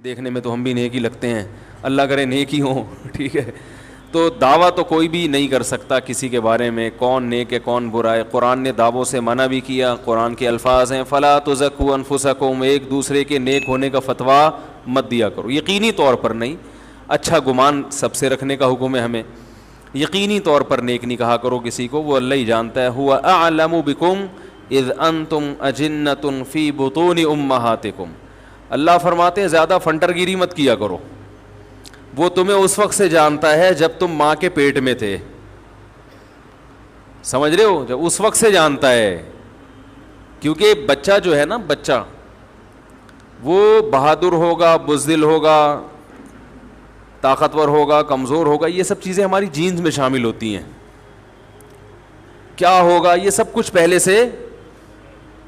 دیکھنے میں تو ہم بھی نیک ہی لگتے ہیں, اللہ کرے نیک ہی ہوں. ٹھیک ہے, تو دعویٰ تو کوئی بھی نہیں کر سکتا کسی کے بارے میں کون نیک ہے کون برا ہے. قرآن نے دعووں سے منع بھی کیا. قرآن کے الفاظ ہیں فلا تزکوا انفسکم, ایک دوسرے کے نیک ہونے کا فتویٰ مت دیا کرو. یقینی طور پر نہیں, اچھا گمان سب سے رکھنے کا حکم ہے ہمیں. یقینی طور پر نیک نہیں کہا کرو کسی کو, وہ اللہ ہی جانتا ہے. هو اعلم بکم اذ انتم اجنۃ فی بطون امہاتکم. اللہ فرماتے ہیں زیادہ فنٹر گیری مت کیا کرو, وہ تمہیں اس وقت سے جانتا ہے جب تم ماں کے پیٹ میں تھے. سمجھ رہے ہو, جب اس وقت سے جانتا ہے. کیونکہ بچہ جو ہے نا, بچہ وہ بہادر ہوگا, بزدل ہوگا, طاقتور ہوگا, کمزور ہوگا, یہ سب چیزیں ہماری جینز میں شامل ہوتی ہیں. کیا ہوگا یہ سب کچھ پہلے سے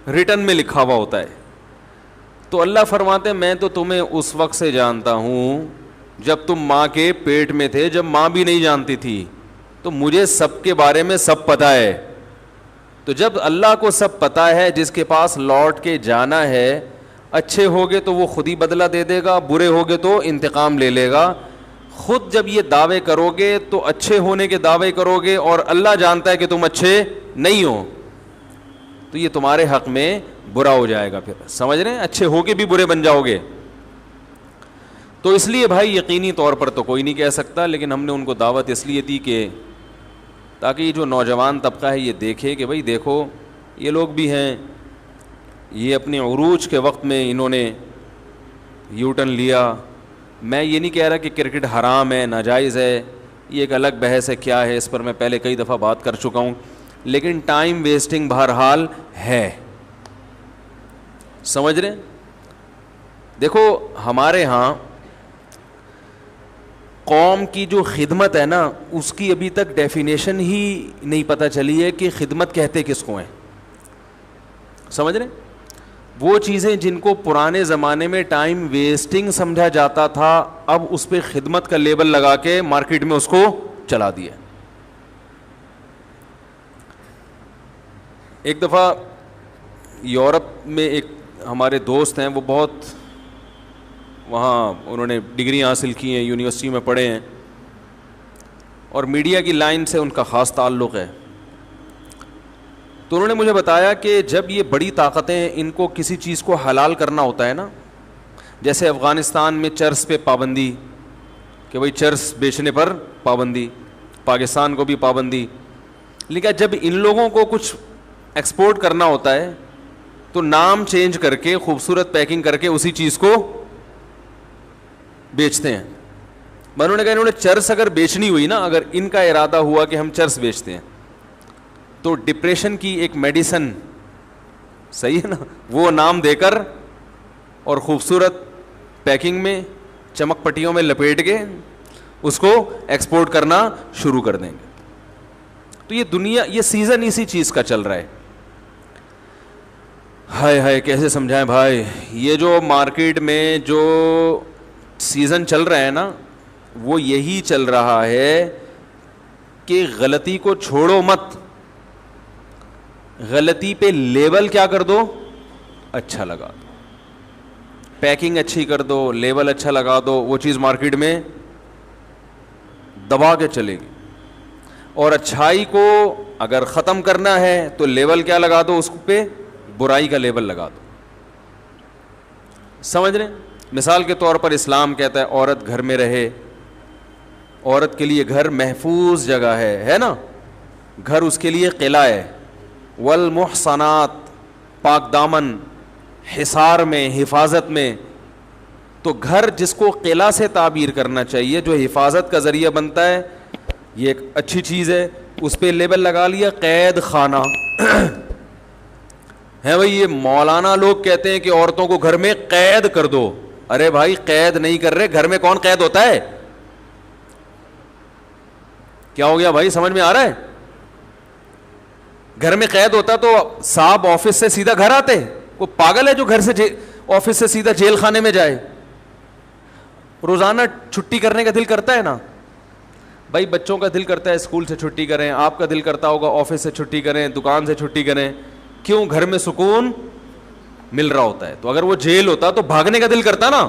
ریٹن میں لکھا ہوا ہوتا ہے. تو اللہ فرماتے ہیں میں تو تمہیں اس وقت سے جانتا ہوں جب تم ماں کے پیٹ میں تھے, جب ماں بھی نہیں جانتی تھی. تو مجھے سب کے بارے میں سب پتہ ہے. تو جب اللہ کو سب پتہ ہے, جس کے پاس لوٹ کے جانا ہے, اچھے ہوگے تو وہ خود ہی بدلہ دے دے گا, برے ہوگے تو انتقام لے لے گا. خود جب یہ دعوے کرو گے تو اچھے ہونے کے دعوے کرو گے, اور اللہ جانتا ہے کہ تم اچھے نہیں ہو, تو یہ تمہارے حق میں برا ہو جائے گا. پھر سمجھ رہے ہیں, اچھے ہو کے بھی برے بن جاؤ گے. تو اس لیے بھائی یقینی طور پر تو کوئی نہیں کہہ سکتا, لیکن ہم نے ان کو دعوت اس لیے دی کہ تاکہ یہ جو نوجوان طبقہ ہے یہ دیکھے کہ بھائی دیکھو یہ لوگ بھی ہیں, یہ اپنے عروج کے وقت میں انہوں نے یو ٹرن لیا. میں یہ نہیں کہہ رہا کہ کرکٹ حرام ہے, ناجائز ہے, یہ ایک الگ بحث ہے کیا ہے, اس پر میں پہلے کئی دفعہ بات کر چکا ہوں. لیکن ٹائم ویسٹنگ بہرحال ہے. سمجھ رہے ہیں, دیکھو ہمارے ہاں قوم کی جو خدمت ہے نا, اس کی ابھی تک ڈیفینیشن ہی نہیں پتہ چلی ہے کہ خدمت کہتے کس کو ہیں. سمجھ رہے ہیں, وہ چیزیں جن کو پرانے زمانے میں ٹائم ویسٹنگ سمجھا جاتا تھا, اب اس پہ خدمت کا لیبل لگا کے مارکیٹ میں اس کو چلا دیا. ایک دفعہ یورپ میں ایک ہمارے دوست ہیں, وہ بہت وہاں انہوں نے ڈگری حاصل کی ہیں, یونیورسٹی میں پڑھے ہیں, اور میڈیا کی لائن سے ان کا خاص تعلق ہے. تو انہوں نے مجھے بتایا کہ جب یہ بڑی طاقتیں ان کو کسی چیز کو حلال کرنا ہوتا ہے نا, جیسے افغانستان میں چرس پہ پابندی کہ بھائی چرس بیچنے پر پابندی, پاکستان کو بھی پابندی, لیکن جب ان لوگوں کو کچھ ایکسپورٹ کرنا ہوتا ہے تو نام چینج کر کے خوبصورت پیکنگ کر کے اسی چیز کو بیچتے ہیں. انہوں نے کہا انہوں نے چرس اگر بیچنی ہوئی نا, اگر ان کا ارادہ ہوا کہ ہم چرس بیچتے ہیں, تو ڈپریشن کی ایک میڈیسن, صحیح ہے نا, وہ نام دے کر اور خوبصورت پیکنگ میں چمک پٹیوں میں لپیٹ کے اس کو ایکسپورٹ کرنا شروع کر دیں گے. تو یہ دنیا, یہ سیزن اسی چیز کا چل رہا ہے. ہائے ہائے کیسے سمجھائیں بھائی, یہ جو مارکیٹ میں جو سیزن چل رہا ہے نا, وہ یہی چل رہا ہے کہ غلطی کو چھوڑو مت, غلطی پہ لیبل کیا کر دو, اچھا لگا دو, پیکنگ اچھی کر دو, لیبل اچھا لگا دو, وہ چیز مارکیٹ میں دبا کے چلے گی. اور اچھائی کو اگر ختم کرنا ہے تو لیبل کیا لگا دو, اس پہ برائی کا لیبل لگا دو. سمجھ رہے ہیں, مثال کے طور پر اسلام کہتا ہے عورت گھر میں رہے, عورت کے لیے گھر محفوظ جگہ ہے نا, گھر اس کے لیے قلعہ ہے. والمحصنات, پاک دامن, حصار میں, حفاظت میں. تو گھر جس کو قلعہ سے تعبیر کرنا چاہیے, جو حفاظت کا ذریعہ بنتا ہے, یہ ایک اچھی چیز ہے. اس پہ لیبل لگا لیا قید خانہ ہے. بھائی یہ مولانا لوگ کہتے ہیں کہ عورتوں کو گھر میں قید کر دو. ارے بھائی قید نہیں کر رہے, گھر میں کون قید ہوتا ہے؟ کیا ہو گیا بھائی, سمجھ میں آ رہا ہے؟ گھر میں قید ہوتا تو صاحب آفس سے سیدھا گھر آتے. وہ پاگل ہے جو گھر سے آفس سے سیدھا جیل خانے میں جائے. روزانہ چھٹی کرنے کا دل کرتا ہے نا بھائی, بچوں کا دل کرتا ہے اسکول سے چھٹی کریں, آپ کا دل کرتا ہوگا آفس سے چھٹی کریں, دکان سے چھٹی کریں. کیوں؟ گھر میں سکون مل رہا ہوتا ہے. تو اگر وہ جیل ہوتا تو بھاگنے کا دل کرتا نا,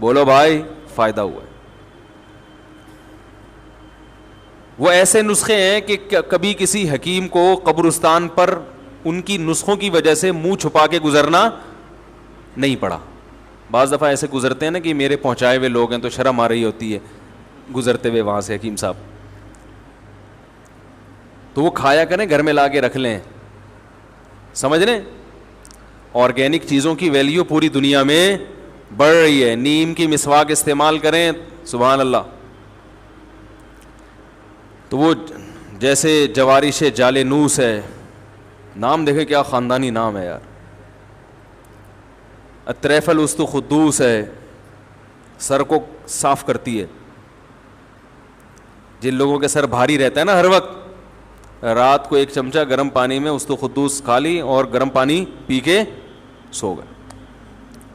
بولو بھائی فائدہ ہوا ہے. وہ ایسے نسخے ہیں کہ کبھی کسی حکیم کو قبرستان پر ان کی نسخوں کی وجہ سے منہ چھپا کے گزرنا نہیں پڑا. بعض دفعہ ایسے گزرتے ہیں نا کہ میرے پہنچائے ہوئے لوگ ہیں تو شرم آ رہی ہوتی ہے گزرتے ہوئے وہاں سے حکیم صاحب, تو وہ کھایا کریں, گھر میں لا کے رکھ لیں. سمجھ رہے ہیں؟ آرگینک چیزوں کی ویلیو پوری دنیا میں بڑھ رہی ہے. نیم کی مسواک استعمال کریں, سبحان اللہ. تو وہ جیسے جوارش جالینوس ہے, نام دیکھیں کیا خاندانی نام ہے یار. الطریف الوسط خدوس ہے, سر کو صاف کرتی ہے. جن لوگوں کے سر بھاری رہتا ہے نا ہر وقت, رات کو ایک چمچہ گرم پانی میں اس خدوس کھا لی اور گرم پانی پی کے سو گئے.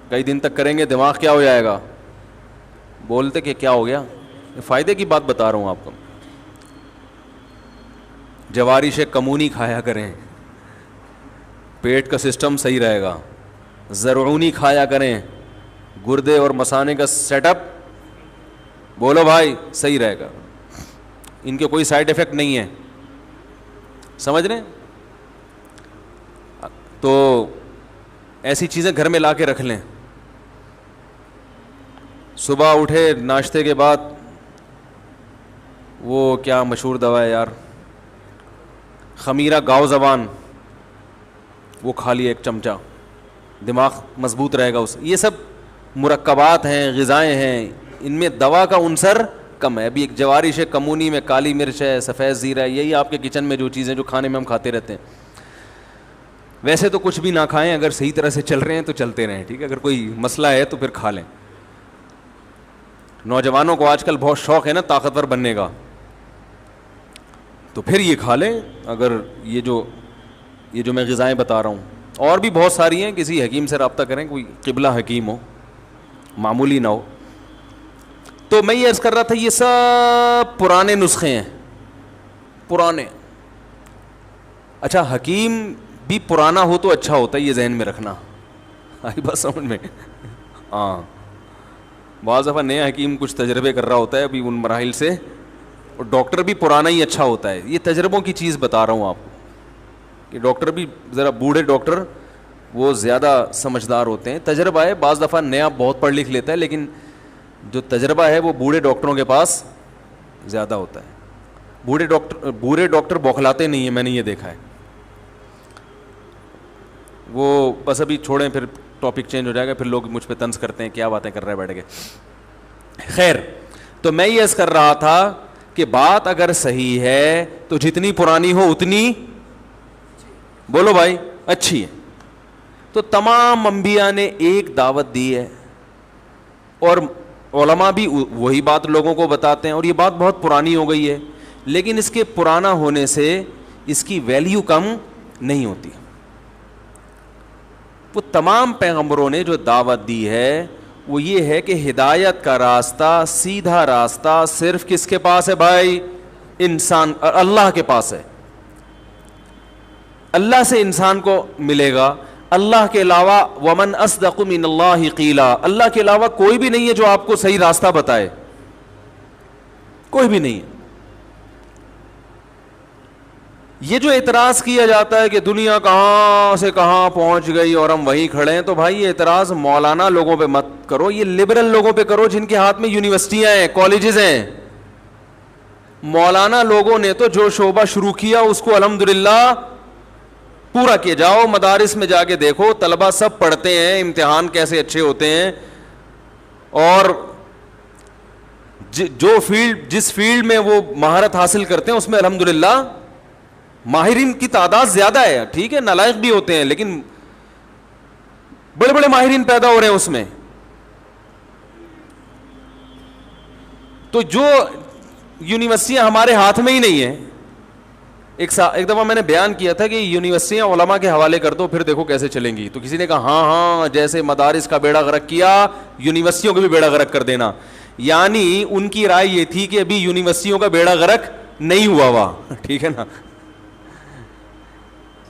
کئی دن تک کریں گے دماغ کیا ہو جائے گا. بولتے کہ کیا ہو گیا, فائدے کی بات بتا رہا ہوں آپ کو. جوارش کمونی کھایا کریں, پیٹ کا سسٹم صحیح رہے گا. زرعونی کھایا کریں, گردے اور مثانے کا سیٹ اپ بولو بھائی صحیح رہے گا. ان کے کوئی سائیڈ افیکٹ نہیں ہے, سمجھ رہے ہیں؟ تو ایسی چیزیں گھر میں لا کے رکھ لیں. صبح اٹھے ناشتے کے بعد وہ کیا مشہور دوا ہے یار, خمیرہ گاؤ زبان, وہ کھا لیا ایک چمچہ, دماغ مضبوط رہے گا اس. یہ سب مرکبات ہیں, غذائیں ہیں, ان میں دوا کا عنصر کم ہے. ابھی ایک جوارش ہے کمونی میں کالی مرچ ہے, سفید زیرہ ہے, یہی آپ کے کچن میں جو چیزیں جو کھانے میں ہم کھاتے رہتے ہیں. ویسے تو کچھ بھی نہ کھائیں, اگر صحیح طرح سے چل رہے ہیں تو چلتے رہیں, ٹھیک ہے. اگر کوئی مسئلہ ہے تو پھر کھا لیں. نوجوانوں کو آج کل بہت شوق ہے نا طاقتور بننے کا, تو پھر یہ کھا لیں. اگر یہ جو میں غذائیں بتا رہا ہوں, اور بھی بہت ساری ہیں, کسی حکیم سے رابطہ کریں, کوئی قبلہ حکیم ہو, معمولی نہ ہو. تو میں یہ عرض کر رہا تھا یہ سب پرانے نسخے ہیں, پرانے. اچھا حکیم بھی پرانا ہو تو اچھا ہوتا ہے, یہ ذہن میں رکھنا. آئی بات سمجھ میں؟ ہاں, بعض دفعہ نیا حکیم کچھ تجربے کر رہا ہوتا ہے ابھی ان مراحل سے, اور ڈاکٹر بھی پرانا ہی اچھا ہوتا ہے. یہ تجربوں کی چیز بتا رہا ہوں آپ کو کہ ڈاکٹر بھی ذرا بوڑھے ڈاکٹر وہ زیادہ سمجھدار ہوتے ہیں. تجربہ ہے, بعض دفعہ نیا بہت پڑھ لکھ لیتا ہے, لیکن جو تجربہ ہے وہ بوڑھے ڈاکٹروں کے پاس زیادہ ہوتا ہے. بوڑھے ڈاکٹر بوکھلاتے نہیں ہیں, میں نے یہ دیکھا ہے. وہ بس ابھی چھوڑیں, پھر ٹاپک چینج ہو جائے گا, پھر لوگ مجھ پہ طنز کرتے ہیں کیا باتیں کر رہے ہیں بیٹھ کے. خیر, تو میں یہ عرض کر رہا تھا کہ بات اگر صحیح ہے تو جتنی پرانی ہو اتنی بولو بھائی اچھی ہے. تو تمام انبیاء نے ایک دعوت دی ہے, اور علماء بھی وہی بات لوگوں کو بتاتے ہیں, اور یہ بات بہت پرانی ہو گئی ہے, لیکن اس کے پرانا ہونے سے اس کی ویلیو کم نہیں ہوتی. وہ تمام پیغمبروں نے جو دعوت دی ہے وہ یہ ہے کہ ہدایت کا راستہ, سیدھا راستہ صرف کس کے پاس ہے بھائی؟ انسان, اللہ کے پاس ہے. اللہ سے انسان کو ملے گا. اللہ کے علاوہ ومن اصدق من اللہ قیلا, اللہ کے علاوہ کوئی بھی نہیں ہے جو آپ کو صحیح راستہ بتائے, کوئی بھی نہیں ہے. یہ جو اعتراض کیا جاتا ہے کہ دنیا کہاں سے کہاں پہنچ گئی اور ہم وہیں کھڑے ہیں, تو بھائی یہ اعتراض مولانا لوگوں پہ مت کرو, یہ لبرل لوگوں پہ کرو جن کے ہاتھ میں یونیورسٹیاں ہیں, کالجز ہیں. مولانا لوگوں نے تو جو شعبہ شروع کیا اس کو الحمدللہ پورا کیے. جاؤ مدارس میں جا کے دیکھو, طلبہ سب پڑھتے ہیں, امتحان کیسے اچھے ہوتے ہیں, اور جس فیلڈ میں وہ مہارت حاصل کرتے ہیں اس میں الحمدللہ ماہرین کی تعداد زیادہ ہے. ٹھیک ہے نالائق بھی ہوتے ہیں, لیکن بڑے بڑے ماہرین پیدا ہو رہے ہیں اس میں. تو جو یونیورسٹیاں ہمارے ہاتھ میں ہی نہیں ہیں, ایک دفعہ میں نے بیان کیا تھا کہ یونیورسٹیاں علماء کے حوالے کر دو پھر دیکھو کیسے چلیں گی. تو کسی نے کہا ہاں جیسے مدارس کا بیڑا غرق کیا یونیورسٹیوں کا بھی بیڑا غرق کر دینا. یعنی ان کی رائے یہ تھی کہ ابھی یونیورسٹیوں کا بیڑا غرق نہیں ہوا ہوا. ٹھیک ہے نا,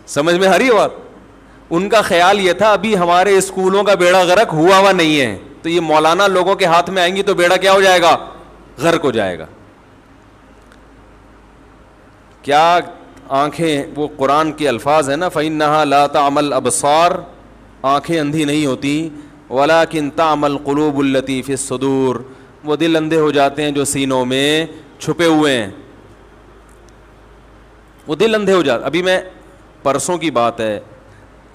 سمجھ میں آ رہی ہے بات؟ ان کا خیال یہ تھا ابھی ہمارے اسکولوں کا بیڑا غرق ہوا ہوا نہیں ہے. تو یہ مولانا لوگوں کے ہاتھ میں آئیں گی تو بیڑا کیا ہو جائے گا؟ غرق ہو جائے گا. کیا آنکھیں، وہ قرآن کے الفاظ ہیں نا، فَإِنَّهَا لَا تَعْمَى الْأَبْصَارُ، آنکھیں اندھی نہیں ہوتی، وَلَكِنْ تَعْمَى الْقُلُوبُ الَّتِي فِي الصُّدُورِ، وہ دل اندھے ہو جاتے ہیں جو سینوں میں چھپے ہوئے ہیں. وہ دل اندھے ہو جاتے. ابھی میں پرسوں کی بات ہے،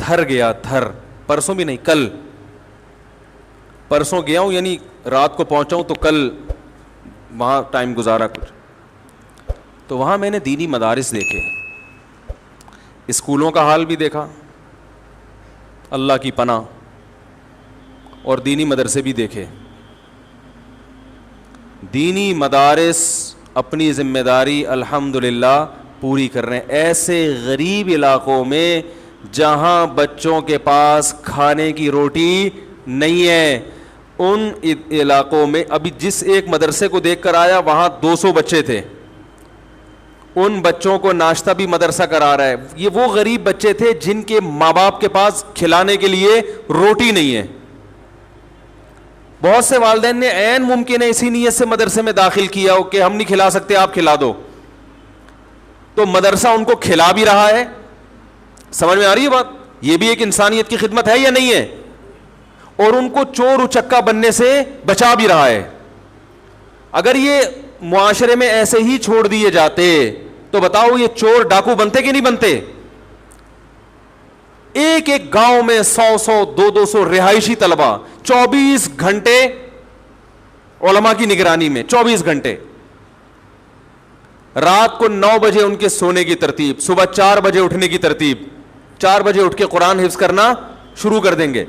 تھر گیا، تھر، پرسوں بھی نہیں، کل پرسوں گیا ہوں، یعنی رات کو پہنچا ہوں تو کل وہاں ٹائم گزارا کچھ. تو وہاں میں نے دینی مدارس دیکھے، اسکولوں کا حال بھی دیکھا، اللہ کی پناہ، اور دینی مدرسے بھی دیکھے. دینی مدارس اپنی ذمہ داری الحمدللہ پوری کر رہے ہیں. ایسے غریب علاقوں میں جہاں بچوں کے پاس کھانے کی روٹی نہیں ہے، ان علاقوں میں، ابھی جس ایک مدرسے کو دیکھ کر آیا وہاں 200 بچے تھے، ان بچوں کو ناشتہ بھی مدرسہ کرا رہا ہے. یہ وہ غریب بچے تھے جن کے ماں باپ کے پاس کھلانے کے لیے روٹی نہیں ہے. بہت سے والدین نے عین ممکن ہے اسی نیت سے مدرسے میں داخل کیا ہو کہ ہم نہیں کھلا سکتے، آپ کھلا دو، تو مدرسہ ان کو کھلا بھی رہا ہے. سمجھ میں آ رہی ہے بات؟ یہ بھی ایک انسانیت کی خدمت ہے یا نہیں ہے؟ اور ان کو چور اچکا بننے سے بچا بھی رہا ہے. اگر یہ معاشرے میں ایسے ہی چھوڑ دیے جاتے تو بتاؤ یہ چور ڈاکو بنتے کہ نہیں بنتے؟ ایک ایک گاؤں میں 100 200 رہائشی طلبہ 24 گھنٹے علماء کی نگرانی میں، 24 گھنٹے. رات کو 9 بجے ان کے سونے کی ترتیب، صبح 4 بجے اٹھنے کی ترتیب، 4 بجے اٹھ کے قرآن حفظ کرنا شروع کر دیں گے.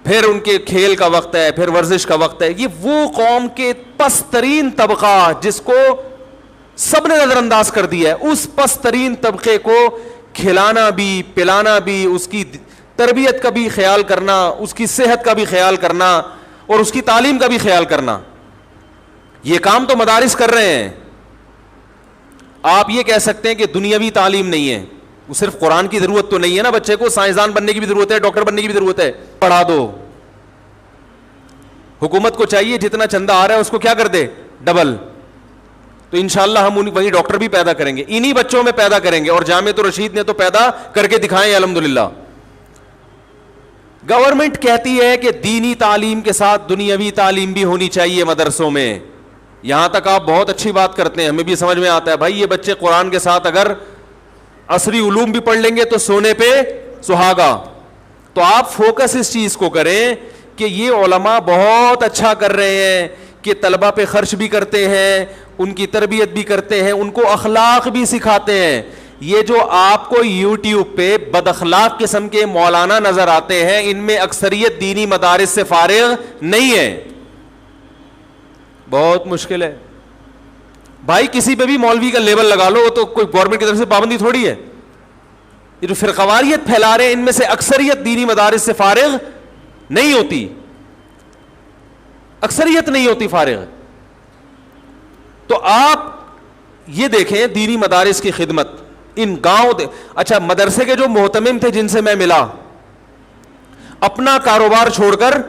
پھر ان کے کھیل کا وقت ہے، پھر ورزش کا وقت ہے. یہ وہ قوم کے پست ترین طبقہ جس کو سب نے نظر انداز کر دیا ہے، اس پست ترین طبقے کو کھلانا بھی، پلانا بھی، اس کی تربیت کا بھی خیال کرنا، اس کی صحت کا بھی خیال کرنا، اور اس کی تعلیم کا بھی خیال کرنا، یہ کام تو مدارس کر رہے ہیں. آپ یہ کہہ سکتے ہیں کہ دنیاوی تعلیم نہیں ہے، وہ صرف قرآن کی ضرورت تو نہیں ہے نا، بچے کو سائنسدان بننے کی بھی ضرورت ہے، ڈاکٹر بننے کی بھی ضرورت ہے، پڑھا دو. حکومت کو چاہیے جتنا چندہ آ رہا ہے اس کو کیا کر دے، ڈبل. تو انشاءاللہ ہم وہی ڈاکٹر بھی پیدا کریں گے، انہی بچوں میں پیدا کریں گے. اور جامعۃ الرشید نے تو پیدا کر کے دکھائے الحمدللہ. گورنمنٹ کہتی ہے کہ دینی تعلیم کے ساتھ دنیاوی تعلیم بھی ہونی چاہیے مدرسوں میں. یہاں تک آپ بہت اچھی بات کرتے ہیں، ہمیں بھی سمجھ میں آتا ہے بھائی یہ بچے قرآن کے ساتھ اگر عصری علوم بھی پڑھ لیں گے تو سونے پہ سہاگا. تو آپ فوکس اس چیز کو کریں کہ یہ علماء بہت اچھا کر رہے ہیں کہ طلبہ پہ خرچ بھی کرتے ہیں، ان کی تربیت بھی کرتے ہیں، ان کو اخلاق بھی سکھاتے ہیں. یہ جو آپ کو یوٹیوب پہ بد اخلاق قسم کے مولانا نظر آتے ہیں، ان میں اکثریت دینی مدارس سے فارغ نہیں ہے. بہت مشکل ہے بھائی، کسی پہ بھی مولوی کا لیبل لگا لو تو کوئی گورنمنٹ کی طرف سے پابندی تھوڑی ہے. یہ جو فرقواریت پھیلا رہے ہیں ان میں سے اکثریت دینی مدارس سے فارغ نہیں ہوتی، اکثریت نہیں ہوتی فارغ. تو آپ یہ دیکھیں دینی مدارس کی خدمت ان گاؤں اچھا مدرسے کے جو محتمم تھے جن سے میں ملا، اپنا کاروبار چھوڑ کر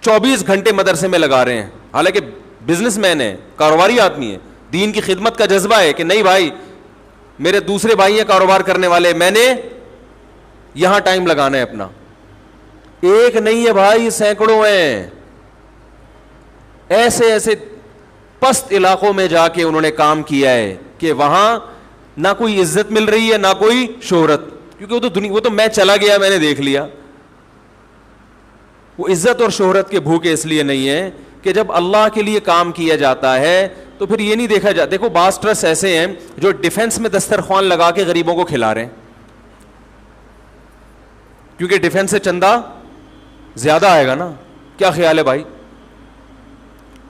24 گھنٹے مدرسے میں لگا رہے ہیں. حالانکہ بزنس مین ہے، کاروباری آدمی ہے، دین کی خدمت کا جذبہ ہے کہ نہیں بھائی میرے دوسرے بھائی ہیں کاروبار کرنے والے، میں نے یہاں ٹائم لگانا ہے اپنا. ایک نہیں ہے بھائی، سینکڑوں ہیں. ایسے ایسے پست علاقوں میں جا کے انہوں نے کام کیا ہے کہ وہاں نہ کوئی عزت مل رہی ہے نہ کوئی شہرت، کیونکہ وہ تو میں چلا گیا، میں نے دیکھ لیا. وہ عزت اور شہرت کے بھوکے اس لیے نہیں ہے کہ جب اللہ کے لیے کام کیا جاتا ہے تو پھر یہ نہیں دیکھا جاتا. دیکھو بعض ٹرسٹ ایسے ہیں جو ڈیفنس میں دسترخوان لگا کے غریبوں کو کھلا رہے ہیں، کیونکہ ڈیفنس سے چندہ زیادہ آئے گا نا. کیا خیال ہے بھائی؟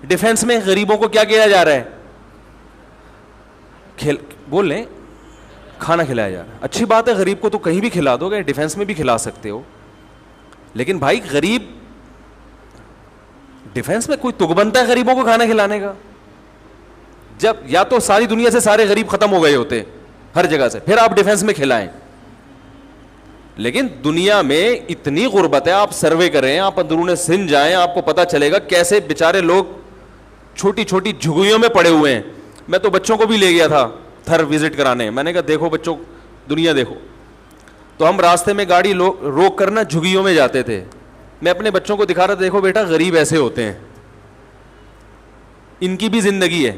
ڈیفنس میں غریبوں کو کیا کیا جا رہا ہے؟ بول لیں کھانا کھلایا جا رہا ہے. اچھی بات ہے، غریب کو تو کہیں بھی کھلا دو گے، ڈیفنس میں بھی کھلا سکتے ہو. لیکن بھائی غریب ڈیفنس میں کوئی تگ بنتا ہے غریبوں کو کھانا کھلانے کا؟ جب یا تو ساری دنیا سے سارے غریب ختم ہو گئے ہوتے ہر جگہ سے، پھر آپ ڈیفنس میں کھلائیں. لیکن دنیا میں اتنی غربت ہے, آپ سروے کریں, آپ اندرون سندھ جائیں, آپ کو پتہ چلے گا کیسے بیچارے لوگ چھوٹی چھوٹی جھگیوں میں پڑے ہوئے ہیں. میں تو بچوں کو بھی لے گیا تھا تھر وزٹ کرانے, میں نے کہا دیکھو بچوں دنیا دیکھو. تو ہم راستے میں گاڑی روک کر نا جھگیوں میں جاتے تھے, میں اپنے بچوں کو دکھا رہا تھا, دیکھو بیٹا غریب ایسے ہوتے ہیں, ان کی بھی زندگی ہے.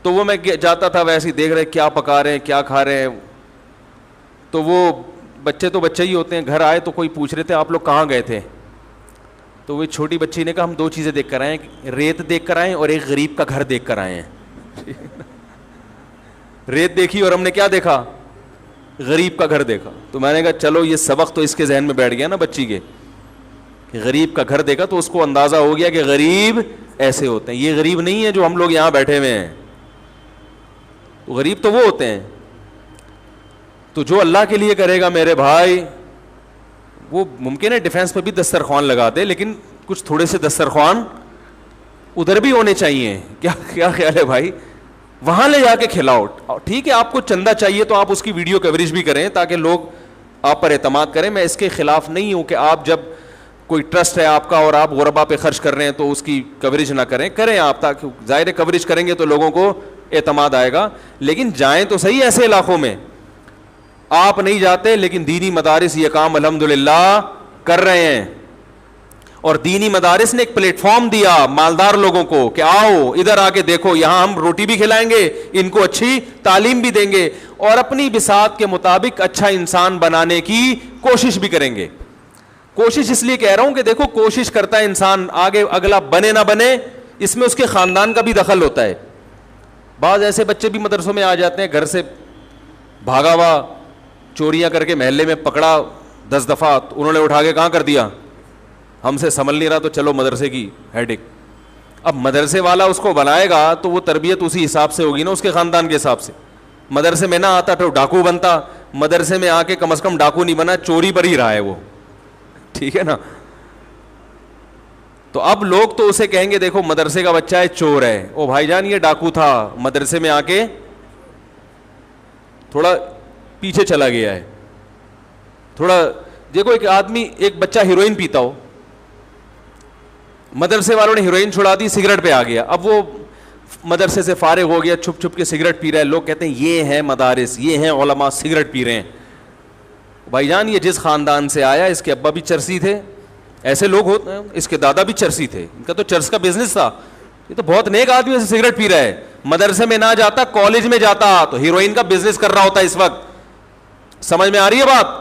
تو وہ میں جاتا تھا ویسے ہی دیکھ رہے کیا پکا رہے ہیں کیا کھا رہے ہیں. تو وہ بچے تو بچے ہی ہوتے ہیں, گھر آئے تو کوئی پوچھ رہے تھے آپ لوگ کہاں گئے تھے. تو وہ چھوٹی بچی نے کہا ہم 2 چیزیں دیکھ کر آئے ہیں, ریت دیکھ کر آئے اور ایک غریب کا گھر دیکھ کر آئے ہیں. ریت دیکھی اور ہم نے کیا دیکھا, غریب کا گھر دیکھا. تو میں نے کہا چلو یہ سبق تو اس کے ذہن میں بیٹھ گیا نا بچی کے, کہ غریب کا گھر دیکھا تو اس کو اندازہ ہو گیا کہ غریب ایسے ہوتے ہیں. یہ غریب نہیں ہے جو ہم لوگ یہاں بیٹھے ہوئے ہیں, تو غریب تو وہ ہوتے ہیں. تو جو اللہ کے لیے کرے گا میرے بھائی, وہ ممکن ہے ڈیفینس پہ بھی دسترخوان لگا دے, لیکن کچھ تھوڑے سے دسترخوان ادھر بھی ہونے چاہیے. کیا خیال ہے بھائی, وہاں لے جا کے کھلاؤ. ٹھیک ہے آپ کو چندہ چاہیے تو آپ اس کی ویڈیو کوریج بھی کریں تاکہ لوگ آپ پر اعتماد کریں. میں اس کے خلاف نہیں ہوں کہ آپ جب کوئی ٹرسٹ ہے آپ کا اور آپ غربا پہ خرچ کر رہے ہیں تو اس کی کوریج نہ کریں آپ, تاکہ ظاہر کوریج کریں گے تو لوگوں کو اعتماد آئے گا. لیکن جائیں تو صحیح ایسے علاقوں میں. آپ نہیں جاتے لیکن دینی مدارس یہ کام الحمدللہ کر رہے ہیں, اور دینی مدارس نے ایک پلیٹ فارم دیا مالدار لوگوں کو کہ آؤ ادھر آ کے دیکھو, یہاں ہم روٹی بھی کھلائیں گے, ان کو اچھی تعلیم بھی دیں گے, اور اپنی بساط کے مطابق اچھا انسان بنانے کی کوشش بھی کریں گے. کوشش اس لیے کہہ رہا ہوں کہ دیکھو کوشش کرتا ہے انسان, آگے اگلا بنے نہ بنے اس میں اس کے خاندان کا بھی دخل ہوتا ہے. بعض ایسے بچے بھی مدرسوں میں آ جاتے ہیں, گھر سے بھاگا ہوا, چوریاں کر کے محلے میں پکڑا 10 دفعہ, انہوں نے اٹھا کے کہاں کر دیا, ہم سے سنبھل نہیں رہا تو چلو مدرسے کی ہیڈ ایک. اب مدرسے والا اس کو بنائے گا تو وہ تربیت اسی حساب سے ہوگی نا, اس کے خاندان کے حساب سے. مدرسے میں نہ آتا تو ڈاکو بنتا, مدرسے میں آ کے کم از کم ڈاکو نہیں بنا, چوری پر ہی رہا ہے وہ, ٹھیک ہے نا. تو اب لوگ تو اسے کہیں گے دیکھو مدرسے کا بچہ ہے چور ہے, او بھائی جان یہ ڈاکو تھا, مدرسے میں آ کے تھوڑا پیچھے چلا گیا ہے. تھوڑا دیکھو ایک آدمی, ایک بچہ ہیروئن پیتا ہو, مدرسے والوں نے ہیروئن چھڑا دی, سگریٹ پہ آ گیا, اب وہ مدرسے سے فارغ ہو گیا, چھپ چھپ کے سگریٹ پی رہا ہے. لوگ کہتے ہیں یہ ہیں مدارس, یہ ہیں علماء سگریٹ پی رہے ہیں. بھائی جان یہ جس خاندان سے آیا, اس کے ابا بھی چرسی تھے, ایسے لوگ ہوتے ہیں, اس کے دادا بھی چرسی تھے, ان کا تو چرس کا بزنس تھا. یہ تو بہت نیک آدمی سے سگریٹ پی رہا ہے, مدرسے میں نہ جاتا کالج میں جاتا تو ہیروئن کا بزنس کر رہا ہوتا اس وقت. سمجھ میں آ رہی ہے بات؟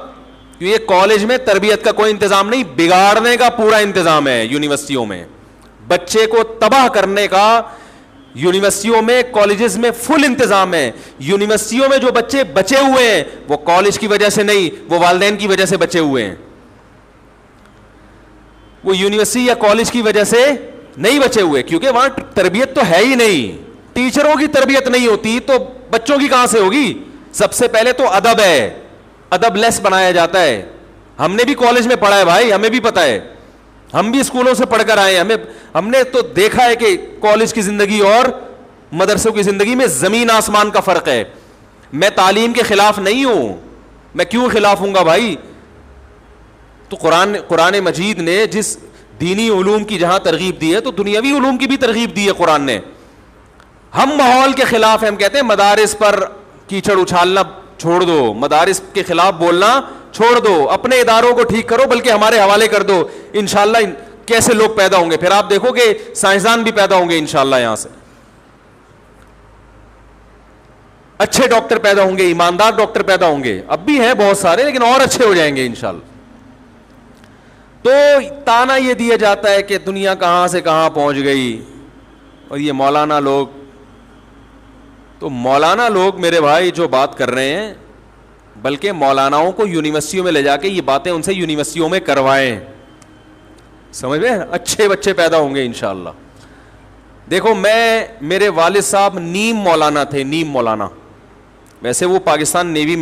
یہ کالج میں تربیت کا کوئی انتظام نہیں, بگاڑنے کا پورا انتظام ہے یونیورسٹیوں میں, بچے کو تباہ کرنے کا یونیورسٹیوں میں کالجز میں فل انتظام ہے. یونیورسٹیوں میں جو بچے بچے ہوئے ہیں وہ کالج کی وجہ سے نہیں, وہ والدین کی وجہ سے بچے ہوئے ہیں. وہ یونیورسٹی یا کالج کی وجہ سے نہیں بچے ہوئے, کیونکہ وہاں تربیت تو ہے ہی نہیں. ٹیچروں کی تربیت نہیں ہوتی تو بچوں کی کہاں سے ہوگی؟ سب سے پہلے تو ادب ہے, ادب لیس بنایا جاتا ہے. ہم نے بھی کالج میں پڑھا ہے بھائی, ہمیں بھی پتا ہے, ہم بھی اسکولوں سے پڑھ کر آئے ہیں, ہم نے تو دیکھا ہے کہ کالج کی زندگی اور مدرسوں کی زندگی میں زمین آسمان کا فرق ہے. میں تعلیم کے خلاف نہیں ہوں, میں کیوں خلاف ہوں گا بھائی؟ تو قرآن مجید نے جس دینی علوم کی جہاں ترغیب دی ہے تو دنیاوی علوم کی بھی ترغیب دی ہے قرآن نے. ہم ماحول کے خلاف ہیں, ہم کہتے ہیں مدارس پر کیچڑ اچھالنا چھوڑ دو, مدارس کے خلاف بولنا چھوڑ دو, اپنے اداروں کو ٹھیک کرو, بلکہ ہمارے حوالے کر دو. انشاءاللہ کیسے لوگ پیدا ہوں گے, پھر آپ دیکھو کہ سائنسدان بھی پیدا ہوں گے انشاءاللہ, یہاں سے اچھے ڈاکٹر پیدا ہوں گے, ایماندار ڈاکٹر پیدا ہوں گے. اب بھی ہیں بہت سارے لیکن اور اچھے ہو جائیں گے انشاءاللہ. تو تانا یہ دیا جاتا ہے کہ دنیا کہاں سے کہاں پہنچ گئی, اور یہ مولانا لوگ, تو مولانا لوگ میرے بھائی جو بات کر رہے ہیں, بلکہ مولاناؤں کو یونیورسٹیوں میں لے جا کے یہ باتیں ان سے یونیورسٹیوں میں کروائیں. سمجھ میں اچھے بچے پیدا ہوں گے انشاءاللہ. دیکھو میرے والد صاحب نیم مولانا تھے, نیم مولانا. ویسے وہ پاکستان نیوی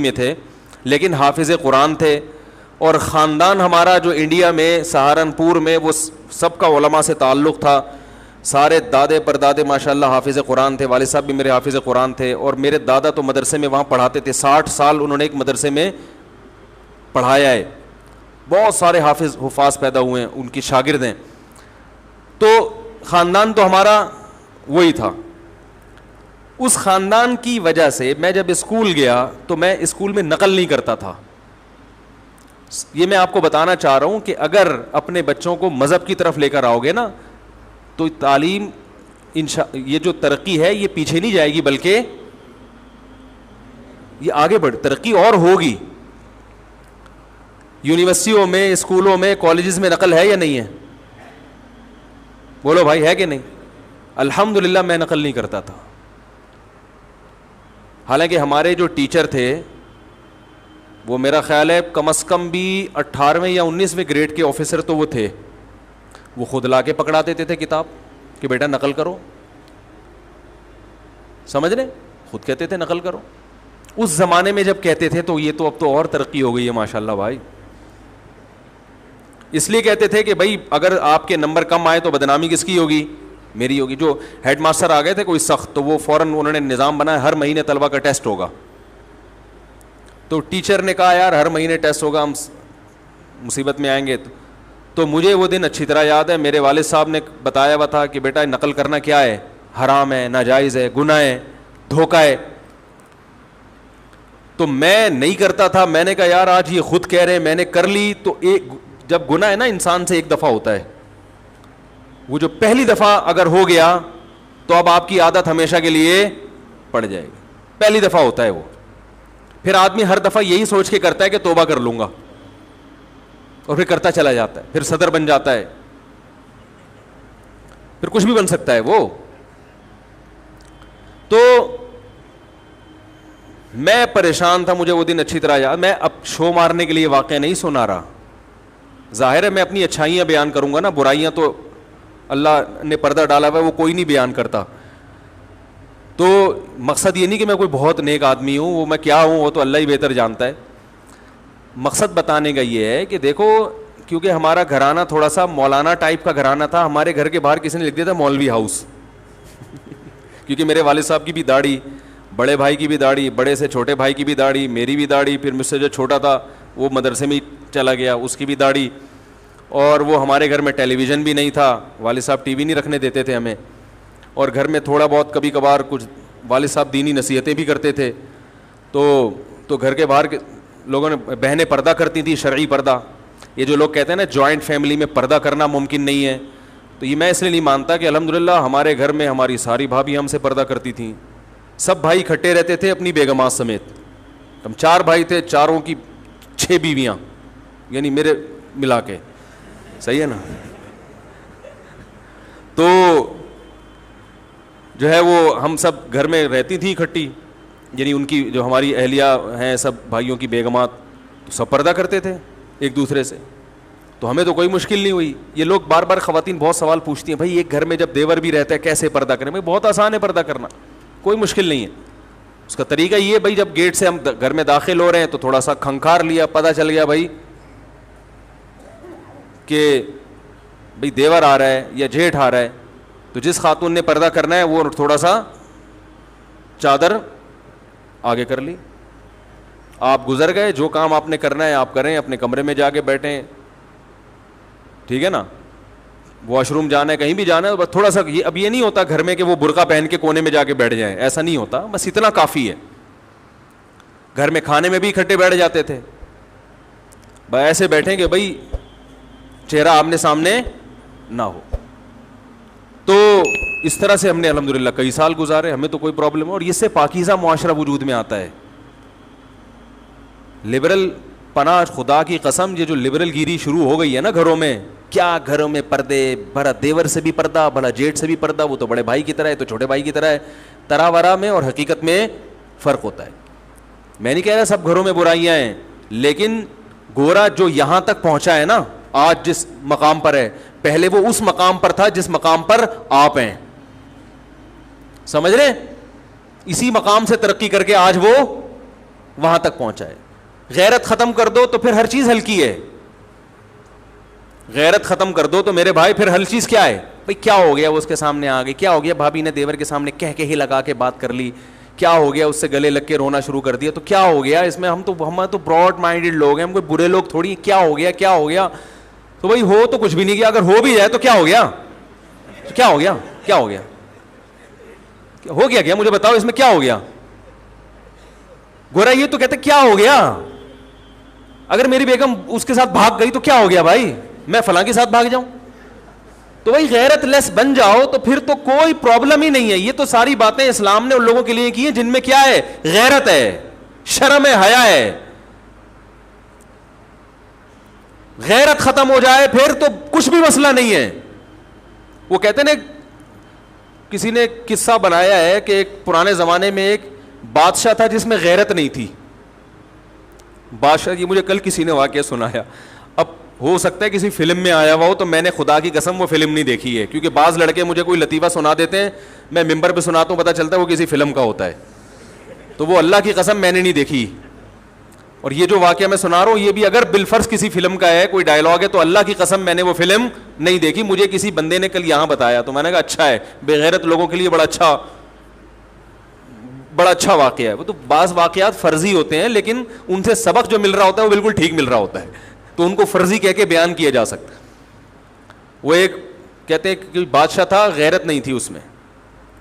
میں تھے لیکن حافظ قرآن تھے, اور خاندان ہمارا جو انڈیا میں سہارنپور میں وہ سب کا علماء سے تعلق تھا. سارے دادے پردادے ماشاءاللہ حافظ قرآن تھے, والد صاحب بھی میرے حافظ قرآن تھے, اور میرے دادا تو مدرسے میں وہاں پڑھاتے تھے, 60 سال انہوں نے ایک مدرسے میں پڑھایا ہے, بہت سارے حفاظ پیدا ہوئے ہیں, ان کی شاگرد ہیں. تو خاندان تو ہمارا وہی تھا. اس خاندان کی وجہ سے میں جب اسکول گیا تو میں اسکول میں نقل نہیں کرتا تھا. یہ میں آپ کو بتانا چاہ رہا ہوں کہ اگر اپنے بچوں کو مذہب کی طرف لے کر آؤ گے نا تو تعلیم یہ جو ترقی ہے یہ پیچھے نہیں جائے گی, بلکہ یہ آگے بڑھ ترقی اور ہوگی. یونیورسٹیوں میں, اسکولوں میں, کالجز میں نقل ہے یا نہیں ہے؟ بولو بھائی, ہے کہ نہیں؟ الحمدللہ میں نقل نہیں کرتا تھا. حالانکہ ہمارے جو ٹیچر تھے وہ میرا خیال ہے کم از کم بھی 18ویں یا 19ویں گریڈ کے آفیسر تو وہ تھے. وہ خود لا کے پکڑا دیتے تھے کتاب کہ بیٹا نقل کرو, سمجھ رہے, خود کہتے تھے نقل کرو. اس زمانے میں جب کہتے تھے تو یہ تو اب تو اور ترقی ہو گئی ہے ماشاءاللہ بھائی. اس لیے کہتے تھے کہ بھائی اگر آپ کے نمبر کم آئے تو بدنامی کس کی ہوگی؟ میری ہوگی. جو ہیڈ ماسٹر آ گئے تھے کوئی سخت, تو وہ فوراً انہوں نے نظام بنایا ہر مہینے طلبہ کا ٹیسٹ ہوگا. تو ٹیچر نے کہا یار ہر مہینے ٹیسٹ ہوگا, ہم مصیبت میں آئیں گے. تو مجھے وہ دن اچھی طرح یاد ہے, میرے والد صاحب نے بتایا ہوا تھا کہ بیٹا نقل کرنا کیا ہے, حرام ہے, ناجائز ہے, گناہ ہے, دھوکہ ہے. تو میں نہیں کرتا تھا. میں نے کہا یار آج یہ خود کہہ رہے ہیں, میں نے کر لی. تو ایک جب گناہ ہے نا انسان سے ایک دفعہ ہوتا ہے, وہ جو پہلی دفعہ اگر ہو گیا تو اب آپ کی عادت ہمیشہ کے لیے پڑ جائے گی. پہلی دفعہ ہوتا ہے وہ, پھر آدمی ہر دفعہ یہی سوچ کے کرتا ہے کہ توبہ کر لوں گا, اور پھر کرتا چلا جاتا ہے, پھر صدر بن جاتا ہے, پھر کچھ بھی بن سکتا ہے وہ. تو میں پریشان تھا, مجھے وہ دن اچھی طرح یاد. میں اب شو مارنے کے لیے واقعہ نہیں سنا رہا, ظاہر ہے میں اپنی اچھائیاں بیان کروں گا نا, برائیاں تو اللہ نے پردہ ڈالا ہوا ہے وہ کوئی نہیں بیان کرتا. تو مقصد یہ نہیں کہ میں کوئی بہت نیک آدمی ہوں, وہ میں کیا ہوں وہ تو اللہ ہی بہتر جانتا ہے. مقصد بتانے کا یہ ہے کہ دیکھو, کیونکہ ہمارا گھرانہ تھوڑا سا مولانا ٹائپ کا گھرانہ تھا. ہمارے گھر کے باہر کسی نے لکھ دیا تھا مولوی ہاؤس کیونکہ میرے والد صاحب کی بھی داڑھی, بڑے بھائی کی بھی داڑھی, بڑے سے چھوٹے بھائی کی بھی داڑھی, میری بھی داڑھی, پھر مجھ سے جو چھوٹا تھا وہ مدرسے میں چلا گیا اس کی بھی داڑھی. اور وہ ہمارے گھر میں ٹیلی ویژن بھی نہیں تھا, والد صاحب ٹی وی نہیں رکھنے دیتے تھے ہمیں. اور گھر میں تھوڑا بہت کبھی کبھار کچھ والد صاحب دینی نصیحتیں بھی کرتے تھے. تو گھر کے باہر لوگوں نے بہنیں پردہ کرتی تھیں, شرعی پردہ. یہ جو لوگ کہتے ہیں نا جوائنٹ فیملی میں پردہ کرنا ممکن نہیں ہے, تو یہ میں اس لیے نہیں مانتا کہ الحمدللہ ہمارے گھر میں ہماری ساری بھابھی ہم سے پردہ کرتی تھیں. سب بھائی اکٹھے رہتے تھے اپنی بیگمات سمیت. ہم 4 بھائی تھے, چاروں کی 6 بیویاں, یعنی میرے ملا کے, صحیح ہے نا. تو جو ہے وہ ہم سب گھر میں رہتی تھیں اکٹھی, یعنی ان کی جو ہماری اہلیہ ہیں سب بھائیوں کی بیگمات, تو سب پردہ کرتے تھے ایک دوسرے سے. تو ہمیں تو کوئی مشکل نہیں ہوئی. یہ لوگ بار بار خواتین بہت سوال پوچھتی ہیں, بھائی ایک گھر میں جب دیور بھی رہتا ہے کیسے پردہ کریں؟ بھائی بہت آسان ہے پردہ کرنا, کوئی مشکل نہیں ہے. اس کا طریقہ یہ ہے بھائی جب گیٹ سے ہم گھر میں داخل ہو رہے ہیں تو تھوڑا سا کھنکھار لیا, پتہ چل گیا بھائی کہ بھئی دیور آ رہا ہے یا جیٹھ آ رہا ہے, تو جس خاتون نے پردہ کرنا ہے وہ تھوڑا سا چادر آگے کر لی. آپ گزر گئے, جو کام آپ نے کرنا ہے آپ کریں, اپنے کمرے میں جا کے بیٹھیں, ٹھیک ہے نا. واش روم جانا ہے, کہیں بھی جانا ہے, بس تھوڑا سا اب یہ نہیں ہوتا گھر میں کہ وہ برقع پہن کے کونے میں جا کے بیٹھ جائیں, ایسا نہیں ہوتا, بس اتنا کافی ہے. گھر میں کھانے میں بھی اکٹھے بیٹھ جاتے تھے, بھائی ایسے بیٹھیں کہ بھائی چہرہ آمنے سامنے نہ ہو. تو اس طرح سے ہم نے الحمدللہ کئی سال گزارے, ہمیں تو کوئی پرابلم. اور اس سے پاکیزہ معاشرہ وجود میں آتا ہے. لبرل پناہ خدا کی قسم, یہ جو لبرل گیری شروع ہو گئی ہے نا گھروں میں, کیا گھروں میں پردے, بھلا دیور سے بھی پردہ, بھلا جیٹ سے بھی پردہ, وہ تو بڑے بھائی کی طرح ہے تو چھوٹے بھائی کی طرح ہے. تراورا میں اور حقیقت میں فرق ہوتا ہے. میں نہیں کہہ رہا سب گھروں میں برائیاں ہیں, لیکن گورا جو یہاں تک پہنچا ہے نا آج جس مقام پر ہے, پہلے وہ اس مقام پر تھا جس مقام پر آپ ہیں, سمجھ رہے؟ اسی مقام سے ترقی کر کے آج وہ وہاں تک پہنچا ہے. غیرت ختم کر دو تو پھر ہر چیز ہلکی ہے. غیرت ختم کر دو تو میرے بھائی پھر ہر چیز کیا ہے, بھائی کیا ہو گیا, وہ اس کے سامنے آ گئی, کیا ہو گیا بھابھی نے دیور کے سامنے کہہ کے ہی لگا کے بات کر لی, کیا ہو گیا اس سے گلے لگ کے رونا شروع کر دیا, تو کیا ہو گیا اس میں, ہم تو براڈ مائنڈیڈ لوگ ہیں, ہم کوئی برے لوگ تھوڑی, کیا ہو گیا کیا ہو گیا, تو بھائی ہو تو کچھ بھی نہیں گیا, اگر ہو بھی جائے تو کیا ہو گیا, کیا ہو گیا, کیا ہو گیا, ہو گیا کیا مجھے بتاؤ اس میں کیا ہو گیا. گورا یہ تو کہتے کیا ہو گیا, اگر میری بیگم اس کے ساتھ بھاگ گئی تو کیا ہو گیا بھائی, میں فلاں کے ساتھ بھاگ جاؤں, تو بھائی غیرت لیس بن جاؤ تو پھر تو کوئی پرابلم ہی نہیں ہے. یہ تو ساری باتیں اسلام نے ان لوگوں کے لیے کی ہیں جن میں کیا ہے, غیرت ہے, شرم ہے, حیا ہے. غیرت ختم ہو جائے پھر تو کچھ بھی مسئلہ نہیں ہے. وہ کہتے ہیں نا, کسی نے قصہ بنایا ہے کہ ایک پرانے زمانے میں ایک بادشاہ تھا جس میں غیرت نہیں تھی. بادشاہ, یہ مجھے کل کسی نے واقعہ سنایا, اب ہو سکتا ہے کسی فلم میں آیا ہوا ہو, تو میں نے خدا کی قسم وہ فلم نہیں دیکھی ہے, کیونکہ بعض لڑکے مجھے کوئی لطیفہ سنا دیتے ہیں, میں ممبر پہ سناتا ہوں, پتہ چلتا ہے وہ کسی فلم کا ہوتا ہے, تو وہ اللہ کی قسم میں نے نہیں دیکھی. اور یہ جو واقعہ میں سنا رہا ہوں یہ بھی اگر بالفرض کسی فلم کا ہے, کوئی ڈائلاگ ہے, تو اللہ کی قسم میں نے وہ فلم نہیں دیکھی. مجھے کسی بندے نے کل یہاں بتایا, تو میں نے کہا اچھا ہے, بے غیرت لوگوں کے لیے بڑا اچھا واقعہ ہے. وہ تو بعض واقعات فرضی ہوتے ہیں لیکن ان سے سبق جو مل رہا ہوتا ہے وہ بالکل ٹھیک مل رہا ہوتا ہے, تو ان کو فرضی کہہ کے بیان کیا جا سکتا ہے. وہ ایک کہتے ہیں کہ بادشاہ تھا, غیرت نہیں تھی اس میں.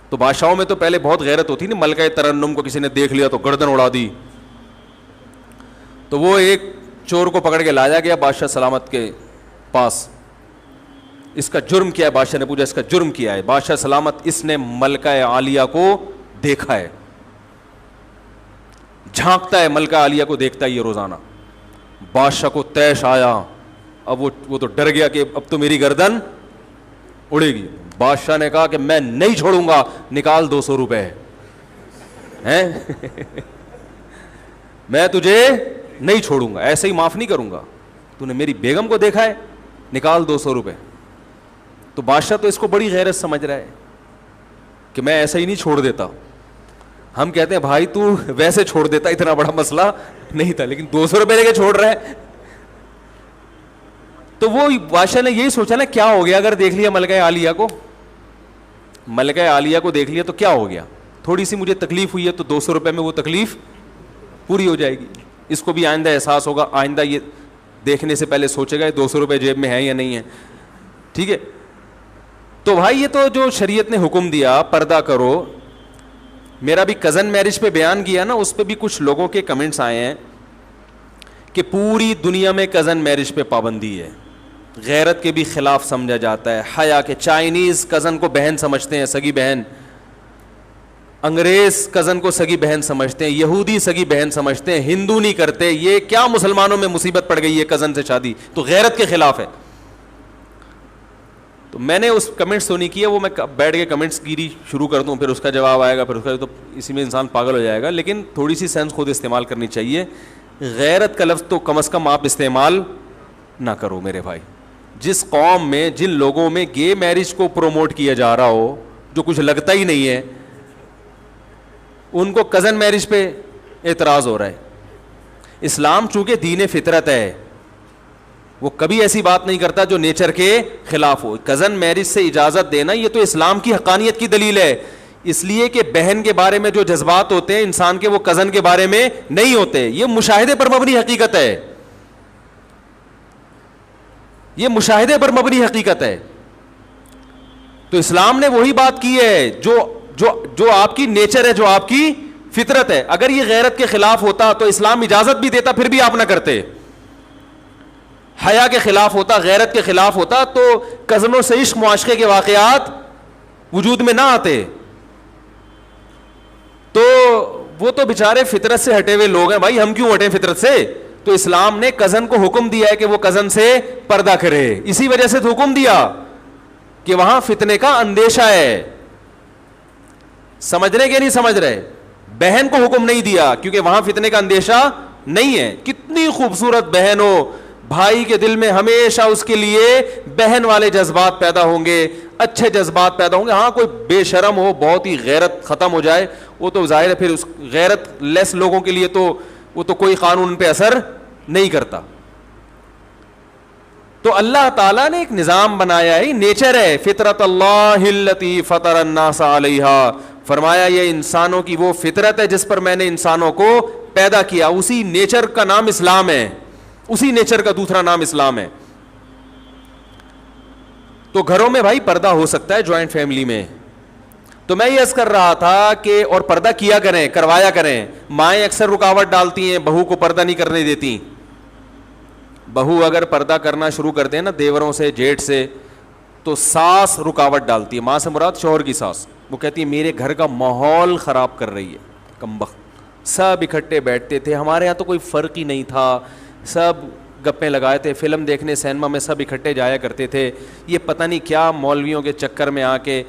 تو بادشاہوں میں تو پہلے بہت غیرت ہوتی نا, ملکہ ترنم کو کسی نے دیکھ لیا تو گردن اڑا دی. تو وہ ایک چور کو پکڑ کے لایا گیا بادشاہ سلامت کے پاس. اس کا جرم کیا ہے, بادشاہ نے پوچھا اس کا جرم کیا ہے. بادشاہ سلامت, اس نے ملکہ عالیہ کو دیکھا ہے, جھانکتا ہے, ملکہ عالیہ کو دیکھتا ہے یہ روزانہ. بادشاہ کو طیش آیا, اب وہ تو ڈر گیا کہ اب تو میری گردن اڑے گی. بادشاہ نے کہا کہ میں نہیں چھوڑوں گا, نکال 200 روپے ہیں میں تجھے نہیں چھوڑوں گا, ایسے ہی معاف نہیں کروں گا, تو نے میری بیگم کو دیکھا ہے, نکال 200 روپے. تو بادشاہ تو اس کو بڑی غیرت سمجھ رہا ہے کہ میں ایسا ہی نہیں چھوڑ دیتا. ہم کہتے ہیں بھائی تو ویسے چھوڑ دیتا, اتنا بڑا مسئلہ نہیں تھا, لیکن 200 روپے لے کے چھوڑ رہا ہے. تو وہ بادشاہ نے یہی سوچا نا, کیا ہو گیا اگر دیکھ لیا ملکہ عالیہ کو, ملکہ عالیہ کو دیکھ لیا تو کیا ہو گیا, تھوڑی سی مجھے تکلیف ہوئی ہے تو 200 روپے میں وہ تکلیف پوری ہو جائے گی. اس کو بھی آئندہ احساس ہوگا, آئندہ یہ دیکھنے سے پہلے سوچے گا 200 روپے جیب میں ہے یا نہیں ہے. ٹھیک ہے, تو بھائی یہ تو جو شریعت نے حکم دیا پردہ کرو. میرا بھی کزن میرج پہ بیان کیا نا, اس پہ بھی کچھ لوگوں کے کمنٹس آئے ہیں کہ پوری دنیا میں کزن میرج پہ پابندی ہے, غیرت کے بھی خلاف سمجھا جاتا ہے, حیا کے. چائنیز کزن کو بہن سمجھتے ہیں, سگی بہن, انگریز کزن کو سگی بہن سمجھتے ہیں, یہودی سگی بہن سمجھتے ہیں, ہندو نہیں کرتے. یہ کیا مسلمانوں میں مصیبت پڑ گئی ہے کزن سے شادی, تو غیرت کے خلاف ہے. تو میں نے اس کمنٹس تو نہیں کیا, وہ میں بیٹھ کے کمنٹس گیری شروع کر دوں, پھر اس کا جواب آئے گا, پھر اس کا, تو اسی میں انسان پاگل ہو جائے گا. لیکن تھوڑی سی سینس خود استعمال کرنی چاہیے. غیرت کا لفظ تو کم از کم آپ استعمال نہ کرو میرے بھائی. جس قوم میں, جن لوگوں میں گے میرج کو پروموٹ کیا جا رہا ہو, جو کچھ لگتا ہی نہیں ہے, ان کو کزن میرج پہ اعتراض ہو رہا ہے. اسلام چونکہ دین فطرت ہے, وہ کبھی ایسی بات نہیں کرتا جو نیچر کے خلاف ہو. کزن میرج سے اجازت دینا یہ تو اسلام کی حقانیت کی دلیل ہے, اس لیے کہ بہن کے بارے میں جو جذبات ہوتے ہیں انسان کے, وہ کزن کے بارے میں نہیں ہوتے. یہ مشاہدے پر مبنی حقیقت ہے, یہ مشاہدے پر مبنی حقیقت ہے. تو اسلام نے وہی بات کی ہے جو آپ کی نیچر ہے, جو آپ کی فطرت ہے. اگر یہ غیرت کے خلاف ہوتا تو اسلام اجازت بھی دیتا, پھر بھی آپ نہ کرتے. حیا کے خلاف ہوتا, غیرت کے خلاف ہوتا, تو کزنوں سے عشق معاشقے کے واقعات وجود میں نہ آتے. تو وہ تو بیچارے فطرت سے ہٹے ہوئے لوگ ہیں بھائی, ہم کیوں ہٹیں فطرت سے. تو اسلام نے کزن کو حکم دیا ہے کہ وہ کزن سے پردہ کرے, اسی وجہ سے تو حکم دیا کہ وہاں فتنے کا اندیشہ ہے. سمجھ رہے کہ نہیں سمجھ رہے؟ بہن کو حکم نہیں دیا کیونکہ وہاں فتنے کا اندیشہ نہیں ہے. کتنی خوبصورت بہن ہو, بھائی کے دل میں ہمیشہ اس کے لیے بہن والے جذبات پیدا ہوں گے, اچھے جذبات پیدا ہوں گے. ہاں کوئی بے شرم ہو, بہت ہی غیرت ختم ہو جائے, وہ تو ظاہر ہے پھر اس غیرت لیس لوگوں کے لیے تو وہ تو کوئی قانون ان پہ اثر نہیں کرتا. تو اللہ تعالیٰ نے ایک نظام بنایا ہے, نیچر ہے, فطرت اللہ التی فطر الناس علیہا, فرمایا یہ انسانوں کی وہ فطرت ہے جس پر میں نے انسانوں کو پیدا کیا. اسی نیچر کا نام اسلام ہے, اسی نیچر کا دوسرا نام اسلام ہے. تو گھروں میں بھائی پردہ ہو سکتا ہے جوائنٹ فیملی میں. تو میں یہ عرض کر رہا تھا کہ اور پردہ کیا کریں, کروایا کریں. مائیں اکثر رکاوٹ ڈالتی ہیں, بہو کو پردہ نہیں کرنے دیتی. بہو اگر پردہ کرنا شروع کر دیں نا دیوروں سے, جیٹھ سے, تو ساس رکاوٹ ڈالتی ہے. ماں سے مراد شوہر کی ساس. وہ کہتی ہے میرے گھر کا ماحول خراب کر رہی ہے. کمبخت, سب اکٹھے بیٹھتے تھے, ہمارے یہاں تو کوئی فرق ہی نہیں تھا, سب گپیں لگائے تھے, فلم دیکھنے سینما میں سب اکٹھے جایا کرتے تھے. یہ پتہ نہیں کیا مولویوں کے چکر میں آ کے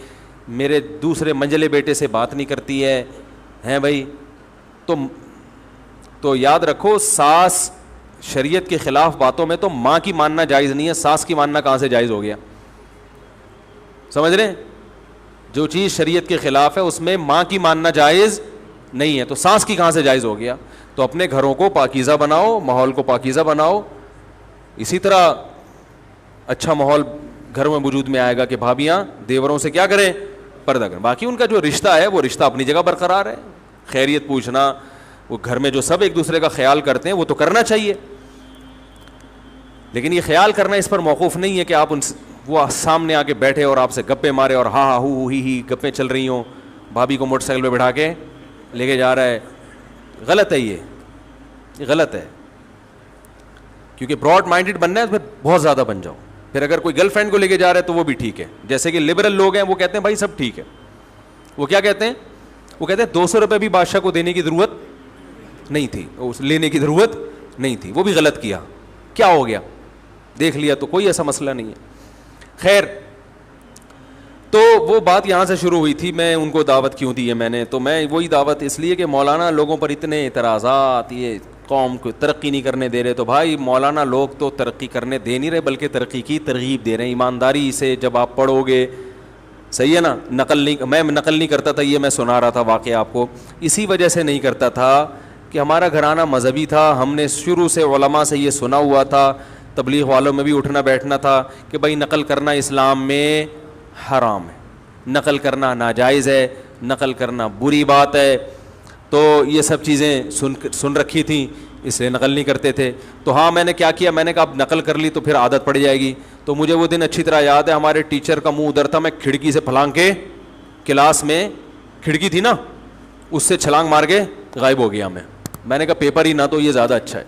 میرے دوسرے منجلے بیٹے سے بات نہیں کرتی ہے, ہیں بھائی. تو یاد رکھو, ساس شریعت کے خلاف باتوں میں تو ماں کی ماننا جائز نہیں ہے, ساس کی ماننا کہاں سے جائز ہو گیا؟ سمجھ رہے ہیں؟ جو چیز شریعت کے خلاف ہے اس میں ماں کی ماننا جائز نہیں ہے, تو ساس کی کہاں سے جائز ہو گیا؟ تو اپنے گھروں کو پاکیزہ بناؤ, ماحول کو پاکیزہ بناؤ. اسی طرح اچھا ماحول گھر میں وجود میں آئے گا کہ بھابیاں دیوروں سے کیا کریں, پردہ کریں. باقی ان کا جو رشتہ ہے وہ رشتہ اپنی جگہ برقرار ہے. خیریت پوچھنا, وہ گھر میں جو سب ایک دوسرے کا خیال کرتے ہیں وہ تو کرنا چاہیے, لیکن یہ خیال کرنا اس پر موقوف نہیں ہے کہ آپ ان وہ سامنے آ کے بیٹھے اور آپ سے گپے مارے اور ہاں ہاں ہو ہی گپیں چل رہی ہوں, بھابھی کو موٹر سائیکل پہ بٹھا کے لے کے جا رہا ہے. غلط ہے, یہ غلط ہے. کیونکہ براڈ مائنڈڈ بننا ہے تو پھر بہت زیادہ بن جاؤ. پھر اگر کوئی گرل فرینڈ کو لے کے جا رہا ہے تو وہ بھی ٹھیک ہے. جیسے کہ لبرل لوگ ہیں وہ کہتے ہیں بھائی سب ٹھیک ہے. وہ کیا کہتے ہیں؟ وہ کہتے ہیں 200 روپے بھی بادشاہ کو دینے کی ضرورت نہیں تھی, لینے کی ضرورت نہیں تھی. وہ بھی غلط کیا, کیا ہو گیا, دیکھ لیا تو کوئی ایسا مسئلہ نہیں ہے. خیر, تو وہ بات یہاں سے شروع ہوئی تھی. میں ان کو دعوت کیوں دی ہے میں نے, تو میں وہی دعوت اس لیے کہ مولانا لوگوں پر اتنے اعتراضات, یہ قوم کو ترقی نہیں کرنے دے رہے. تو بھائی مولانا لوگ تو ترقی کرنے دے نہیں رہے بلکہ ترقی کی ترغیب دے رہے ہیں. ایمانداری سے جب آپ پڑھو گے, صحیح ہے نا, میں نقل نہیں کرتا تھا, یہ میں سنا رہا تھا واقعہ آپ کو. اسی وجہ سے نہیں کرتا تھا کہ ہمارا گھرانہ مذہبی تھا, ہم نے شروع سے علماء سے یہ سنا ہوا تھا, تبلیغ والوں میں بھی اٹھنا بیٹھنا تھا کہ بھائی نقل کرنا اسلام میں حرام ہے, نقل کرنا ناجائز ہے, نقل کرنا بری بات ہے. تو یہ سب چیزیں سن رکھی تھیں, اس لیے نقل نہیں کرتے تھے. تو ہاں میں نے کیا کیا, میں نے کہا اب نقل کر لی تو پھر عادت پڑ جائے گی. تو مجھے وہ دن اچھی طرح یاد ہے, ہمارے ٹیچر کا منہ ادھر تھا, میں کھڑکی سے پھلانگ کے, کلاس میں کھڑکی تھی نا, اس سے چھلانگ مار کے غائب ہو گیا. میں نے کہا پیپر ہی نہ تو یہ زیادہ اچھا ہے.